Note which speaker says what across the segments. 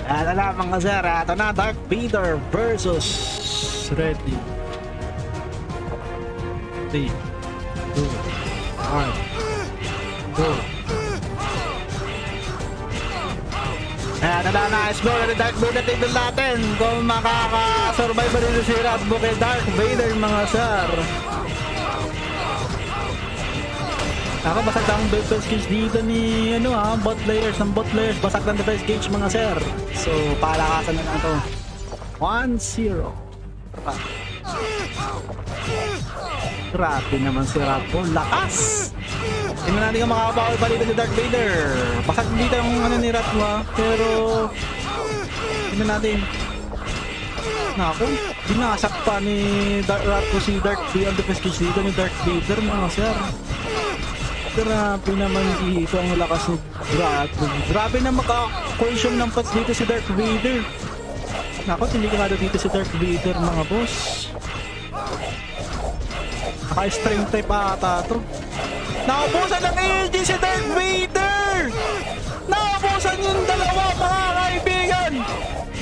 Speaker 1: Ano na mga sir, ito na Darth Vader versus Ready 3, 2, 1, go. Ayan, na-explore na ni Darth Vader. Tignan natin kung makaka-survive ba rin si Ratbo kay Darth Vader mga sir. Ako, basag ang defense gauge dito ni bot players ng bot players. Basag ng defense gauge mga sir. So, palakasan na lang ito. 1-0. Grabe naman si Ratbo. Lakas! Tingnan natin kung makakabawal pa dito ni Darth Vader. Basag dito yung ni Ratbo pero tingnan natin. Naku, binasak pa ni Ratbo si Darth Vader ang defense gauge dito ni Darth Vader mga sir. Grabe naman dito ang lakas ni Ratbo. Grabe na maka-coercion ng pats dito si Darth Vader. Nako, tinikado dito si Darth Vader mga boss. Naka-strength type ata to. Nakabusan ng AG si Darth Vader! Nakabusan yung dalawa mga kaibigan!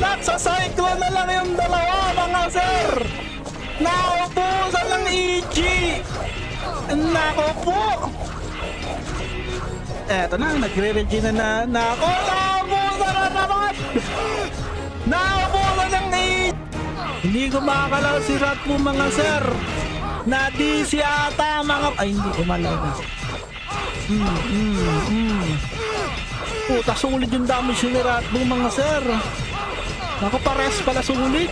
Speaker 1: Nasa cyclone na lang yung dalawa mga sir! Nakabusan ng AG! Nako po! Eto na, nagre-regina na. Nako, nakabusan na naman! Nakabusan ng AG! Hindi ko makakalaw si Ratbo mga sir! Na-DC ata mga... Ay, hindi ko malaw na. Puta, sulit yung damage ni Ratbo mga sir. Naku, pares pala sulit.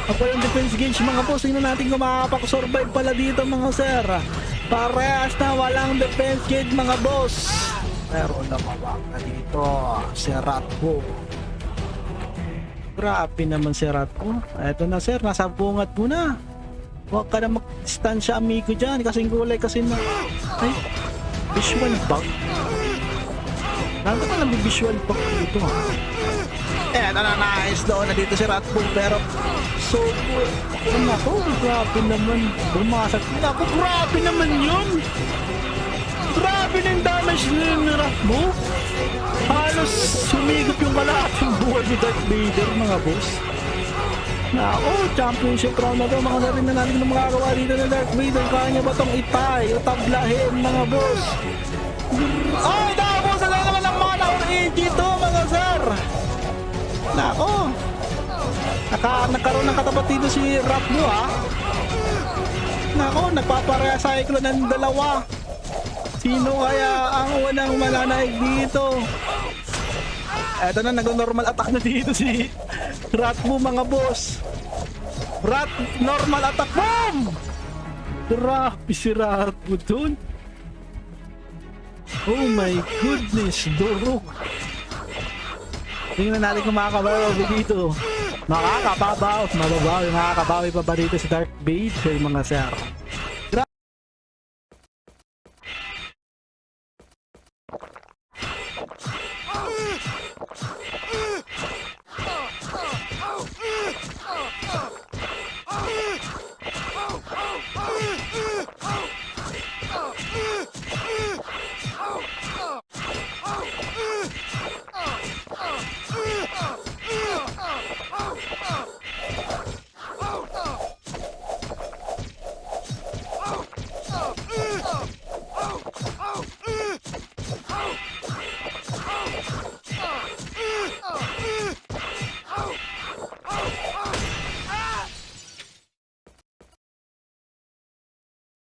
Speaker 1: Ako yung defense gauge mga boss. Tingnan natin kung makakapag-survive pala dito mga sir. Parehas na walang defense gauge mga boss. Pero namawag na dito si Ratbo. Grabe naman si Ratbo. Eto na sir, nasa bungat mo na. Huwag ka na mag-distansya amigo dyan kasing gulay kasi na... Ay, visual bug. Nandito ka lang visual bug dito ha. Eh, nice doon na dito si Ratbo pero... So, naku, grabe naman. Bumasag. Naku, grabe naman yun. Grabe na yung damage ni Ratbo. Halos sumigop yung kalahating buhay ni Darth Vader mga boss. Nako, championship round na to mga sarin na natin na makagawa dito ng Darth Vader. Kaya niya ba itong itay o tablahin mga boss? Ay, nakabusan na naman ng mana or AG to mga sir. Nako, nagkaroon ng katapat dito si Ratbo ha. Nako, nagpapareha cyclone ng dalawa. Sino kaya ang unang mananaig dito? Eto na, nag-normal attack na dito si Ratbo mga boss. Normal attack, boom! Grabe si Ratbo dun. Oh my goodness, durog. Tingnan natin kung makakabawi dito. Makakabawi pa ba dito si Darth Vader mga sir?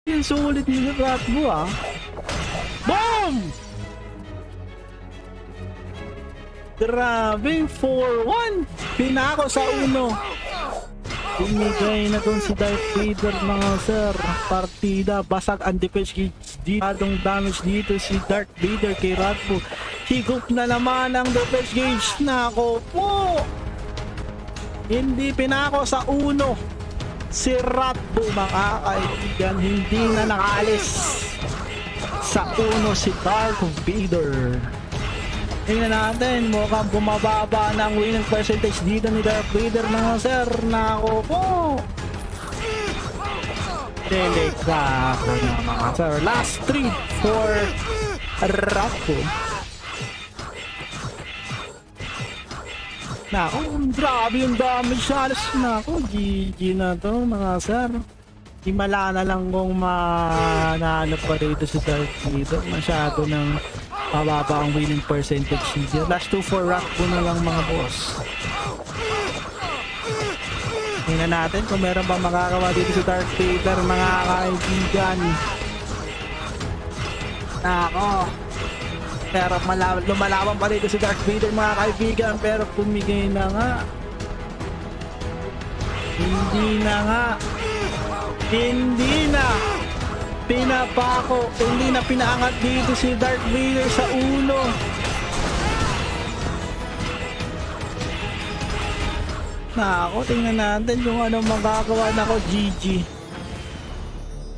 Speaker 1: Yung sulit ni Ratbo ah. Boom! Grabe, 4-1. Pinako sa uno. Pinigay na dun si Darth Vader mga sir. Partida, basag ang defense gauge dito. Adong damage dito si Darth Vader kay Ratbo. Higop na naman ang defense gauge. Nako po. Hindi pinako sa uno. Si Ratbo mga kaibigan, hindi na nakaalis sa uno si Darth Vader. Tingnan natin, mukhang bumababa na ang winning percentage dito ni Darth Vader mga sir. Nako po. Delikado na mga sir. Last 3 for Ratbo. Nako, grabe yung damage halos. Nako, GG na to mga sir. Himala na lang kung manalo pa rito si Darth Vader. Masyado ng mababa ang winning percentage niya. Last 2 for rank po na lang mga boss. Tingnan natin kung meron ba makakawa dito si Darth Vader mga kaibigan. Nako. Pero lumalaban pa rito si Darth Vader mga kaibigan, pero pumigay na nga. Hindi na nga. Hindi na pinapako, hindi na pinaangat dito si Darth Vader sa ulo. Nako, tingnan natin kung ano magagawa. Nako, GG.